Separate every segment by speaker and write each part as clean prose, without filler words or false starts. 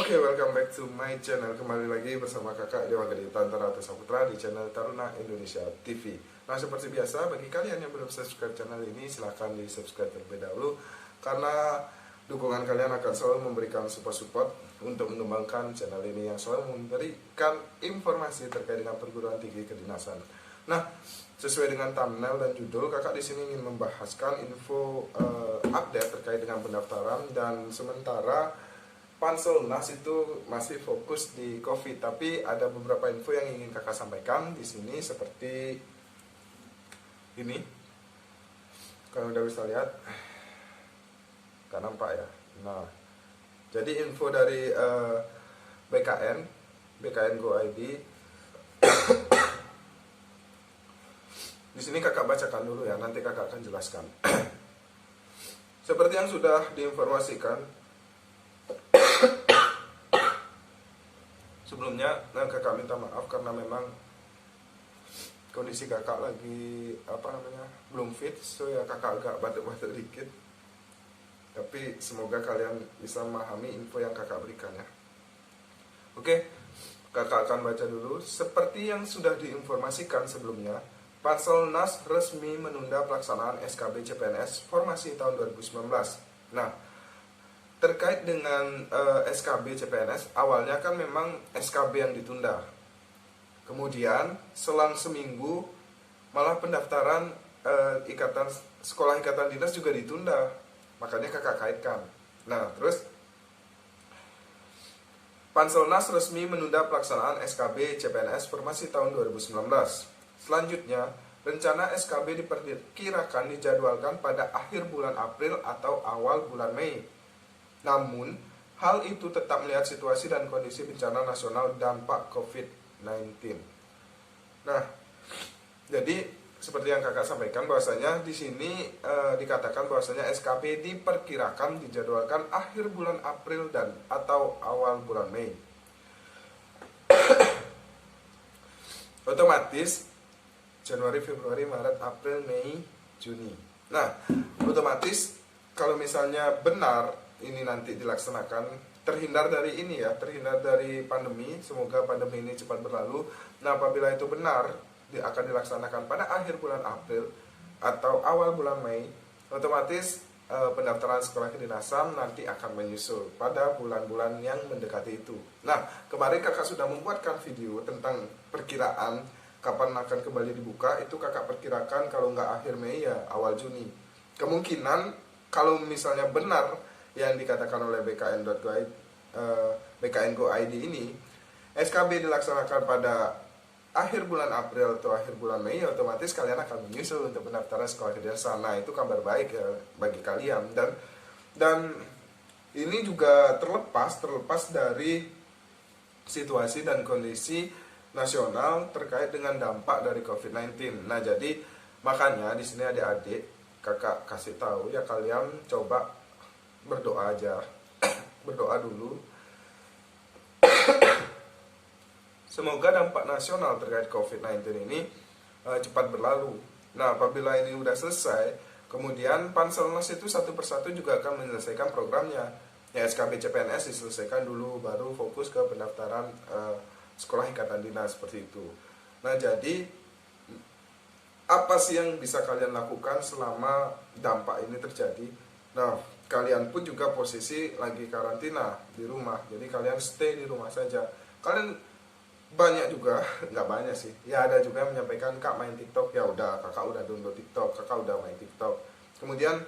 Speaker 1: Oke, welcome back to my channel. Kembali lagi bersama kakak Dewa Gede Tantara atau Saputra di channel Taruna Indonesia TV. Nah, seperti biasa, bagi kalian yang belum subscribe channel ini, silahkan di subscribe terlebih dahulu, karena dukungan kalian akan selalu memberikan support untuk mengembangkan channel ini yang selalu memberikan informasi terkait dengan perguruan tinggi kedinasan. Nah, sesuai dengan thumbnail dan judul, kakak di sini ingin membahaskan info update terkait dengan pendaftaran, dan sementara Panselnas itu masih fokus di COVID, tapi ada beberapa info yang ingin kakak sampaikan di sini seperti ini. Kalau udah bisa lihat, nggak nampak ya. Nah, jadi info dari BKN Go ID. Di sini kakak bacakan dulu ya, nanti kakak akan jelaskan. Seperti yang sudah diinformasikan sebelumnya, kakak minta maaf karena memang kondisi kakak lagi belum fit, so ya kakak agak batuk-batuk dikit. Tapi semoga kalian bisa memahami info yang kakak berikan ya. Oke, kakak akan baca dulu. Seperti yang sudah diinformasikan sebelumnya, Panselnas resmi menunda pelaksanaan SKB CPNS formasi tahun 2019. Nah, terkait dengan SKB CPNS, awalnya kan memang SKB yang ditunda. Kemudian selang seminggu malah pendaftaran sekolah ikatan dinas juga ditunda. Makanya kakak kaitkan. Nah, terus Panselnas resmi menunda pelaksanaan SKB CPNS formasi tahun 2019. Selanjutnya, rencana SKB diperkirakan dijadwalkan pada akhir bulan April atau awal bulan Mei. Namun, hal itu tetap melihat situasi dan kondisi bencana nasional dampak COVID-19. Nah, jadi seperti yang kakak sampaikan bahwasanya di sini dikatakan bahwasanya SKB diperkirakan dijadwalkan akhir bulan April dan atau awal bulan Mei. Otomatis Januari, Februari, Maret, April, Mei, Juni. Nah, otomatis kalau misalnya benar ini nanti dilaksanakan, terhindar dari ini ya, terhindar dari pandemi, semoga pandemi ini cepat berlalu. Nah, apabila itu benar akan dilaksanakan pada akhir bulan April atau awal bulan Mei, otomatis pendaftaran sekolah kedinasan nanti akan menyusul pada bulan-bulan yang mendekati itu. Nah, kemarin kakak sudah membuatkan video tentang perkiraan kapan akan kembali dibuka. Itu kakak perkirakan kalau nggak akhir Mei ya awal Juni. Kemungkinan kalau misalnya benar yang dikatakan oleh BKN Go ID ini, SKB dilaksanakan pada akhir bulan April atau akhir bulan Mei, otomatis kalian akan menyusul untuk pendaftaran sekolah kedinasan. Nah, itu kabar baik ya bagi kalian, dan ini juga terlepas dari situasi dan kondisi nasional terkait dengan dampak dari COVID-19. Nah, jadi makanya di sini adik-adik kakak kasih tahu ya, kalian coba berdoa aja, berdoa dulu. Semoga dampak nasional terkait COVID-19 ini cepat berlalu. Nah, apabila ini udah selesai, kemudian Panselnas itu satu persatu juga akan menyelesaikan programnya. Ya, SKB CPNS diselesaikan dulu, baru fokus ke pendaftaran sekolah ikatan dinas seperti itu. Nah, jadi apa sih yang bisa kalian lakukan selama dampak ini terjadi? Nah, kalian pun juga posisi lagi karantina di rumah, jadi kalian stay di rumah saja. Kalian banyak juga, nggak banyak sih, ya ada juga yang menyampaikan, kak main TikTok. Ya udah, kakak udah download TikTok, kakak udah main TikTok. Kemudian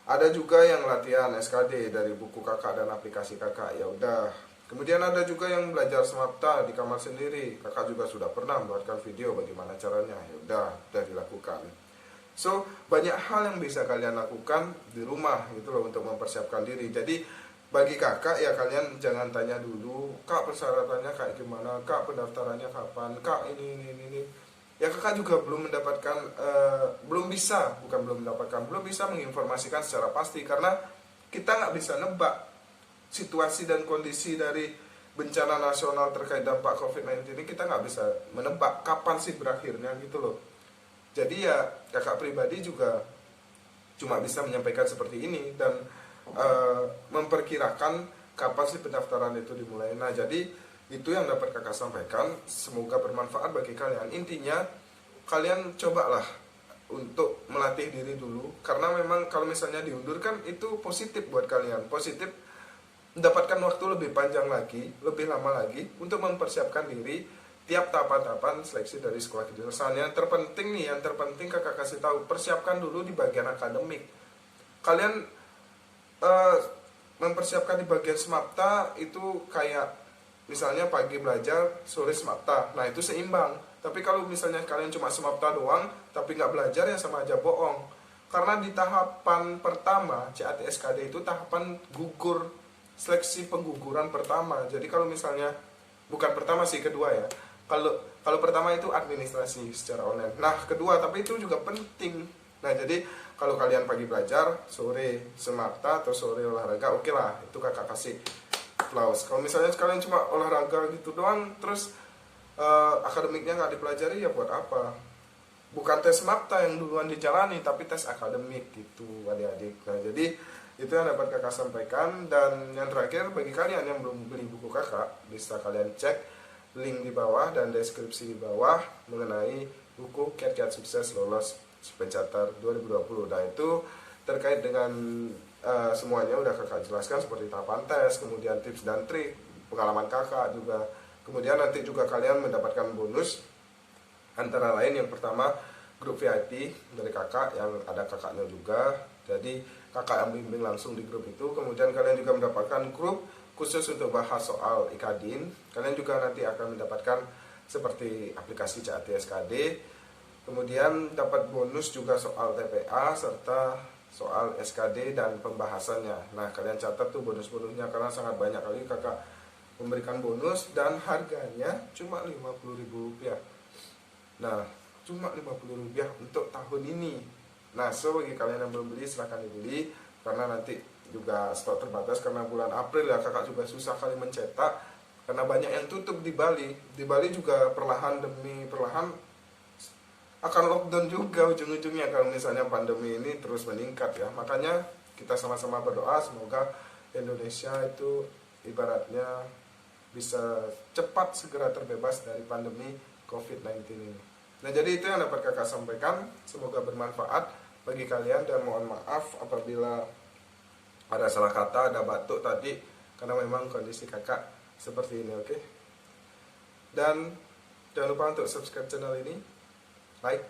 Speaker 1: ada juga yang latihan SKD dari buku kakak dan aplikasi kakak. Ya udah. Kemudian ada juga yang belajar semata di kamar sendiri. Kakak juga sudah pernah membuatkan video bagaimana caranya. Ya udah dilakukan. So, banyak hal yang bisa kalian lakukan di rumah gitu loh untuk mempersiapkan diri. Jadi bagi kakak ya, kalian jangan tanya dulu, kak persyaratannya kayak gimana, kak pendaftarannya kapan, kak ini. Ya, kakak juga belum bisa menginformasikan secara pasti, karena kita nggak bisa nebak situasi dan kondisi dari bencana nasional terkait dampak COVID-19 ini. Kita nggak bisa menebak kapan sih berakhirnya gitu loh. Jadi ya kakak pribadi juga cuma bisa menyampaikan seperti ini dan memperkirakan kapan sih pendaftaran itu dimulai. Nah, jadi itu yang dapat kakak sampaikan, semoga bermanfaat bagi kalian. Intinya kalian cobalah untuk melatih diri dulu, karena memang kalau misalnya diundur kan itu positif buat kalian, positif mendapatkan waktu lebih panjang lagi, lebih lama lagi untuk mempersiapkan diri tiap tahapan-tahapan seleksi dari sekolah kejurusan. Yang terpenting nih, yang terpenting kakak kasih tahu, persiapkan dulu di bagian akademik. Kalian mempersiapkan di bagian semapta itu kayak misalnya pagi belajar, sore semapta. Nah, itu seimbang. Tapi kalau misalnya kalian cuma semapta doang tapi nggak belajar, ya sama aja bohong. Karena di tahapan pertama CAT SKD itu tahapan gugur, seleksi pengguguran pertama. Jadi kalau misalnya bukan pertama sih, kedua ya. Kalau pertama itu administrasi secara online. Nah, kedua tapi itu juga penting. Nah, jadi kalau kalian pagi belajar, sore semapta atau sore olahraga, oke lah, itu kakak kasih applause. Kalau misalnya kalian cuma olahraga gitu doang, terus akademiknya nggak dipelajari, ya buat apa? Bukan tes mapta yang duluan dijalani, tapi tes akademik gitu adik-adik. Nah, jadi itu yang dapat kakak sampaikan. Dan yang terakhir, bagi kalian yang belum beli buku kakak, bisa kalian cek link di bawah dan deskripsi di bawah mengenai buku Kiat-Kiat Sukses Lolos Spechatter 2020. Nah, itu terkait dengan semuanya udah kakak jelaskan, seperti tahapan tes, kemudian tips dan trik, pengalaman kakak juga. Kemudian nanti juga kalian mendapatkan bonus, antara lain yang pertama grup VIP dari kakak yang ada kakaknya juga. Jadi kakak yang bimbing langsung di grup itu. Kemudian kalian juga mendapatkan grup khusus untuk bahas soal IKADIN. Kalian juga nanti akan mendapatkan seperti aplikasi CAT SKD. Kemudian dapat bonus juga soal TPA serta soal SKD dan pembahasannya. Nah, kalian catat tuh bonus-bonusnya karena sangat banyak kali kakak memberikan bonus dan harganya cuma Rp50.000. Nah, cuma Rp50.000 untuk tahun ini. Nah, so bagi kalian yang belum beli silahkan dibeli, karena nanti juga stok terbatas, karena bulan April ya kakak juga susah kali mencetak karena banyak yang tutup di Bali. Di Bali juga perlahan demi perlahan akan lockdown juga ujung-ujungnya kalau misalnya pandemi ini terus meningkat ya. Makanya kita sama-sama berdoa semoga Indonesia itu ibaratnya bisa cepat segera terbebas dari pandemi COVID-19 ini. Nah, jadi itu yang dapat kakak sampaikan, semoga bermanfaat bagi kalian, dan mohon maaf apabila ada salah kata, ada batuk tadi, karena memang kondisi kakak seperti ini, oke? Dan jangan lupa untuk subscribe channel ini, like,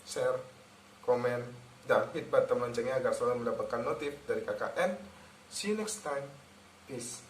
Speaker 1: share, komen, dan hit button loncengnya agar selalu mendapatkan notif dari kakak. And see you next time. Peace.